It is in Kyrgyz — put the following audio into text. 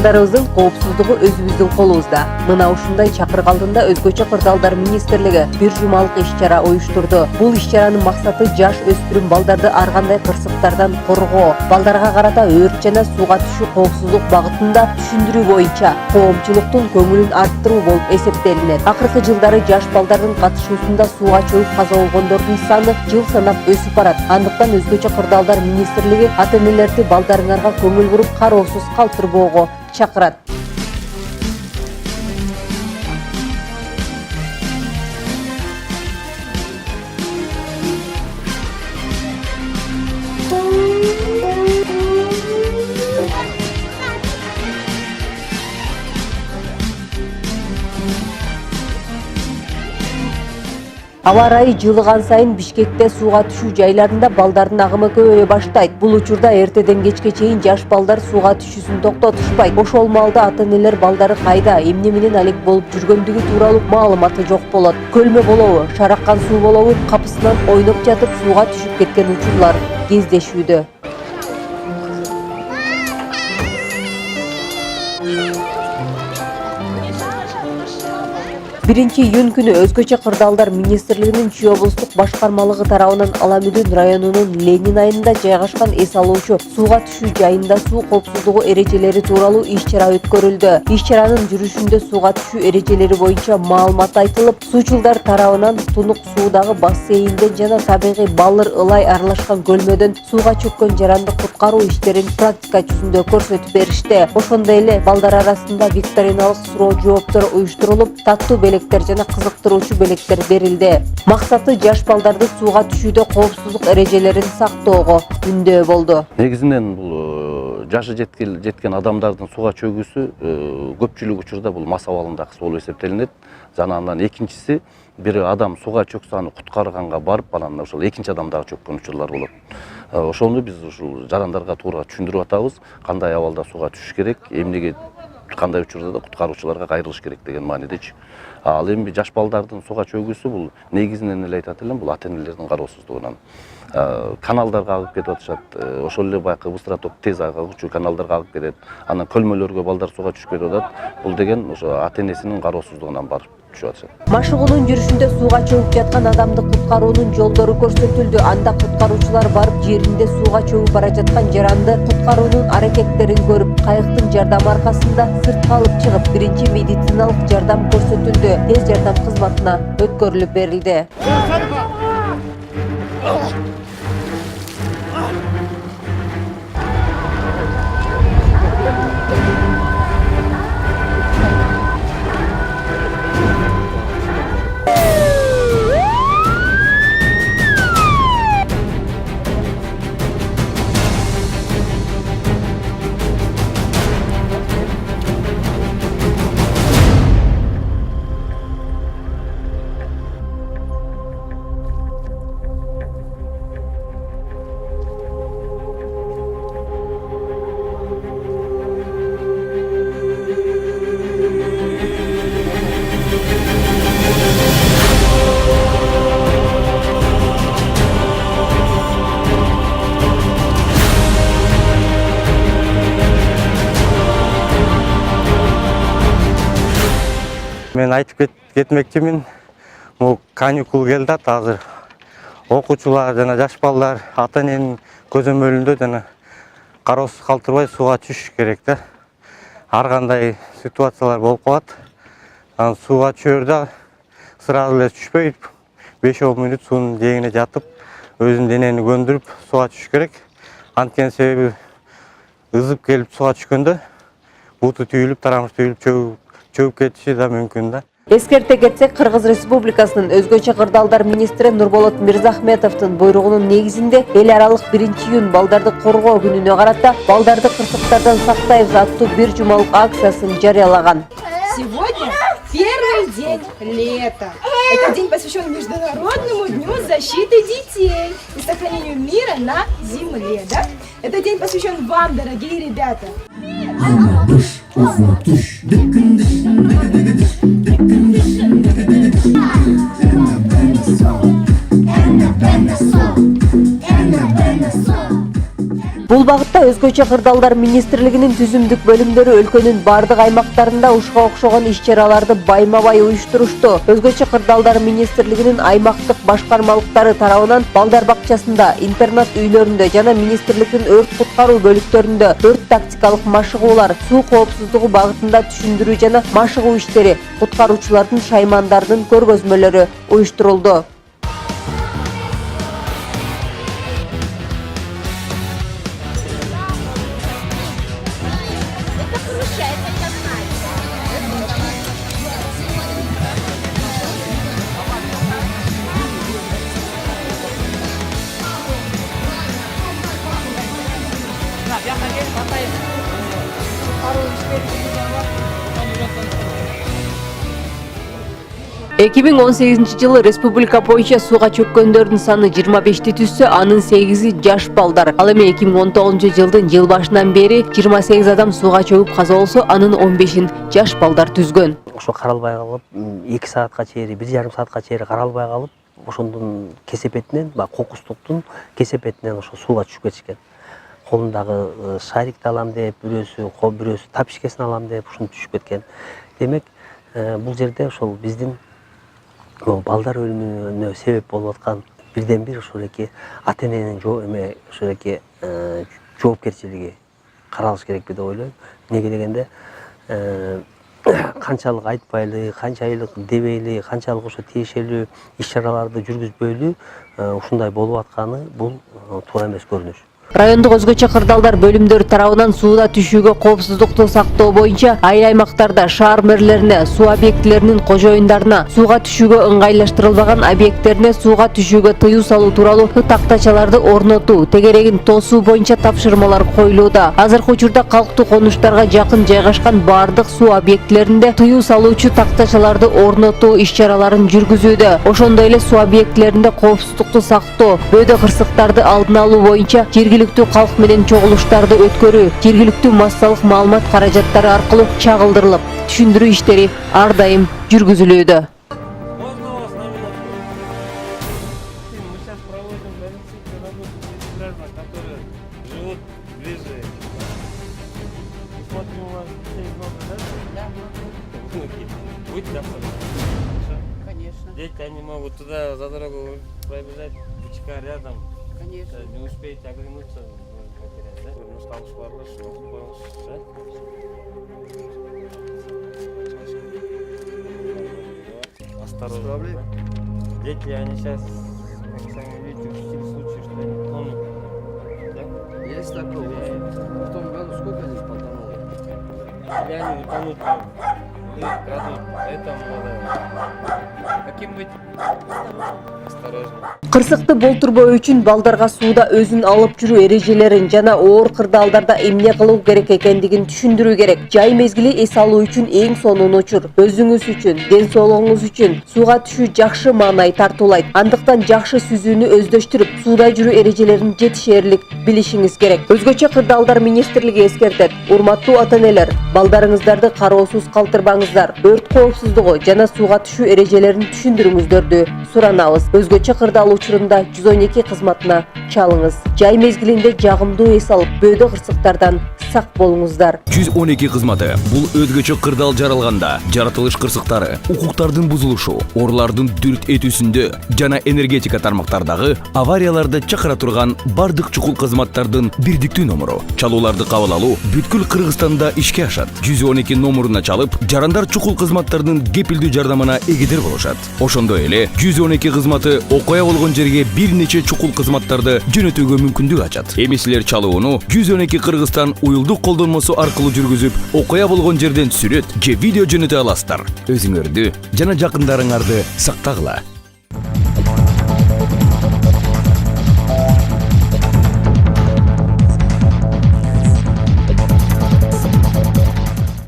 балдарыбыздын коопсуздугу өзүбүздүн колубузда. Мына ушундай чакырык алдында Өзгөчө кырдаалдар министрлиги бир жумалык иш-чара уюштурду. Бул иш-чаранын максаты жаш өспүрүм балдарды ар кандай кырсыктардан коргоо, балдарга карата өрт жана сууга түшүү коопсуздук багытында түшүндүрүү боюнча коомчулуктун көңүлүн арттыруу болуп эсептелинет. Акыркы жылдары жаш балдардын катышуусунда сууга чөгүп каза болгондордун саны жыл санап өсүп барат. Андыктан Өзгөчө кырдаалдар министрлиги ата-энелерди балдарыңарга көңүл буруп кароосуз калтырбоого чакырат. Аба ырайы жылыган сайын Бишкекте сууга түшүү жайларында балдардын агымы көбөйө баштайт. Бул учурда эртеден кечке чейин жаш балдар сууга түшүүсүн токтотушпайт. Ошол маалда ата-энелер балдары кайда, эмне менен алек болуп жүргөндүгү тууралуу маалыматы жок болот. Көлмө болобу, шараккан суу болобу, капысынан ойноп жатып сууга түшүп кеткен учурлар кездешүүдө. Биринчи июнь күнү Өзгөчө кырдаалдар министрлигинин Чүй облустук башкармалыгы тарабынан Ала Мүдүн районунун Ленин айылында жайгашкан эс алуучу сууга түшүү жайында суу коопсуздугу эрежелери тууралуу иш-чара өткөрүлдү. Иш-чаранын жүрүшүндө сууга түшүү эрежелери боюнча маалымат айтылып, суучулдар тарабынан тунук суудагы бассейнден жана табигый балыр ылай аралашкан көлмөдөн сууга чөккөн жаранды куткаруу иштерин практика жүзүндө көрсөтүп беришти. Ошондой эле балдар арасында викториналык суроо жооптор уюштурулуп, таттуу жана кызыктыруучу белектер берилди. Максаты жаш балдарды сууга түшүүдө коопсуздук эрежелерин сактоого үндөө болду. Негизинен бул жашы жеткен адамдардын сууга чөгүүсү көпчүлүк учурда бул мас абалындагысы болуп эсептелинет. Жана андан экинчиси бир адам сууга чөксө аны куткарганга барып, анан ошол экинчи адам дагы чөккөн учурлар болот. Ошону биз ушул жарандарга туура түшүндүрүп атабыз, кандай абалда сууга түшүш керек, эмнеге кандай учурда да куткаруучуларга кайрылыш керек деген маанидечи. Ал эми жаш балдардын сууга чөгүүсү бул негизинен эле айтат элем, бул ата-энелердин кароосуздугунан. Каналдарга агып кетип атышат, ошол эле баягы быстро ток тез агуучу каналдарга агып кетет. Анан көлмөлөргө балдар сууга түшүп кетип атат. Бул деген ошо ата-энесинин кароосуздугунан барып түшүп атышат. Машыгуунун жүрүшүндө сууга чөгүп жаткан адамды куткаруунун жолдору көрсөтүлдү. Анда куткаруучулар барып жеринде сууга чөгүп бара жаткан жаранды куткаруунун аракеттерин көрүп, кайыктын жардамы аркасында сыртка алып чыгып, биринчи медициналык жардам көрсөтүлдү. Тез жардам кызматына өткөрүлүп берилди. Мен айтып кетмекчимин, бул каникул келди ат азыр. Окуучулар жана жаш балдар ата-эненин көзөмөлүндө жана кароосуз калтырбай сууга түшүш керек да. Ар кандай ситуациялар болуп калат. Анан сууга түшөрдө сразу эле түшпөй, 5-10 мүнөт суунун жээгине жатып, өзүнүн денени көндүрүп сууга түшүш керек. Анткени себеби ызып келип сууга түшкөндө буту түйүлүп, тарамыш түйүлүп чөгүп кетиши да мүмкүн да. Эскерте кетсек, Кыргыз Республикасынын Өзгөчө кырдаалдар министри Нурболот Мирзахметовдун буйругунун негизинде эл аралык 1-июнь балдарды коргоо күнүнө карата балдарды кырсыктардан сактайбыз аттуу бир жумалык акциясын жарыялаган. Сегодня первый день лета. Этот день посвящен Международному дню защиты детей и сохранению мира на Земле, да? Этот день посвящен вам, дорогие ребята. Бул Бул багытта Өзгөчө кырдаалдар министрлигинин түзүмдүк бөлүмдөрү өлкөнүн бардык аймактарында ушуга окшогон иш-чараларды байма-бай уюштурушту. Өзгөчө кырдаалдар министрлигинин аймактык башкармалыктары тарабынан балдар бакчасында, интернат үйлөрүндө жана министрликтин өрт куткаруу бөлүктөрүндө өрт тактикалык машыгуулар, суу коопсуздугу багытында түшүндүрүү жана машыгуу иштери, куткаруучулардын шаймандардын көргөзмөлөрү уюштурулду. Эки миң 18 жылы республика боюнча сууга чөккөндөрдүн саны 25ти түзсө, анын 8-и жаш балдар. Ал эми 2019 жылдын жыл башынан бери 28 адам сууга чөгүп каза болсо, анын 15-ин жаш балдар түзгөн. Ошо каралбай калып, 2 саатка чейин, 1,5 саатка чейин каралбай калып, ошондун кесепетинен, кокустуктун кесепетинен ошо сууга түшүп кетишкен. Колундагы шарикти алам деп, бирөөсү тапишкесин алам деп ушуну түшүп кеткен. Демек, бул жерде ошол биздин балдар өлүмүнө себеп болуп аткан бирден бир ошол эки ата-эненин ошол эки жоопкерчилиги каралыш керек деп ойлойм. Неге дегенде, канчалык айтпайлы, канчалык дебейли, канчалык ошо тиешелүү иш-чараларды жүргүзбөйлү ушундай болуп атканы бул туура эмес көрүнүш. Райондук өзгөчө кырдаалдар бөлүмдөрү тарабынан сууда түшүүгө коопсуздукту сактоо боюнча айыл аймактарда шаар мэрлерине, суу объектилеринин кожоюндарына, сууга түшүүгө ыңгайлаштырылбаган объекттерине сууга түшүүгө тыюу салуу тууралуу тактачаларды орнотуу, тегерегин тосуу боюнча тапшырмалар коюлууда. Азыркы учурда калктуу конуштарга жакын жайгашкан бардык суу объектилеринде тыюу салуучу тактачаларды орнотуу иш-чараларын жүргүзүүдө. Ошондой эле суу объектилеринде коопсуздукту сактоо, бөөдө кырсыктарды алдын алуу боюнча жергиликтүү калк менен чогулуштарды өткөрүү, жергиликтүү массалык маалымат каражаттары аркылуу чагылдырылып, түшүндүрүү иштери ар дайым жүргүзүлүүдө. Дети, они могут туда за дорогу пробежать, бычка рядом. Конечно. Не успеете оглянуться, потерять, да? Усталыш барлыш, осторожно. Дети, они сейчас, как сами видите, учтили случаи, что они тонут. Да? Есть такое. В том году сколько здесь потонуло? Или они утонут, крадут, поэтому надо... Каким быть? Осторожно. Кырсыкты болтурбоо үчүн балдарга сууда өзүн алып жүрүү эрежелерин жана оор кырдаалдарда эмне кылуу керек экендигин түшүндүрүү керек. Жай мезгили эс алуу үчүн эң сонун учур. Өзүңүз үчүн, ден соолугуңуз үчүн сууга түшүү жакшы маанай тартуулайт. Андыктан жакшы сүзүүнү өздөштүрүп, сууда жүрүү эрежелерин жетишээрлик билишиңиз керек. Өзгөчө кырдаалдар министрлиги эскертет. Урматтуу ата-энелер, балдарыңыздарды кароосуз калтырбаңыздар. Өрт коопсуздугу жана сууга түшүү эрежелерин түшүндүрүңүздөрдү суранабыз. Өзгөчө кырдаал учурунда 112 кызматына чалыңыз. Жай мезгилинде жагымдуу эс алып, бөөдө кырсыктардан сак болуңуздар. 112 кызматы бул өзгөчө кырдаал жаралганда жаратылыш кырсыктары, укуктардын бузулушу, орлардын дүрт этүүсүндө жана энергетика тармактардагы аварияларды чакыра турган бардык чукул кызматтардын бирдиктүү номуру. Чалууларды кабыл алуу бүткүл Кыргызстанда ишке ашат. 112 номуруна чалып, жарандар чукул кызматтардын кепилдүү жардамына эгедер болушат. Ошондой эле 112 кызматы окуя болгон жерге бир нече чукул кызматтарды жөнөтүүгө мүмкүндүк ачат. Эми силер чалууну 112 Кыргызстан уюлдук колдонмосу аркылуу жүргүзүп, окуя болгон жерден сүрөт же видео жөнөтө аласыздар. Өзүңөрдү жана жакындарыңарды сактагыла.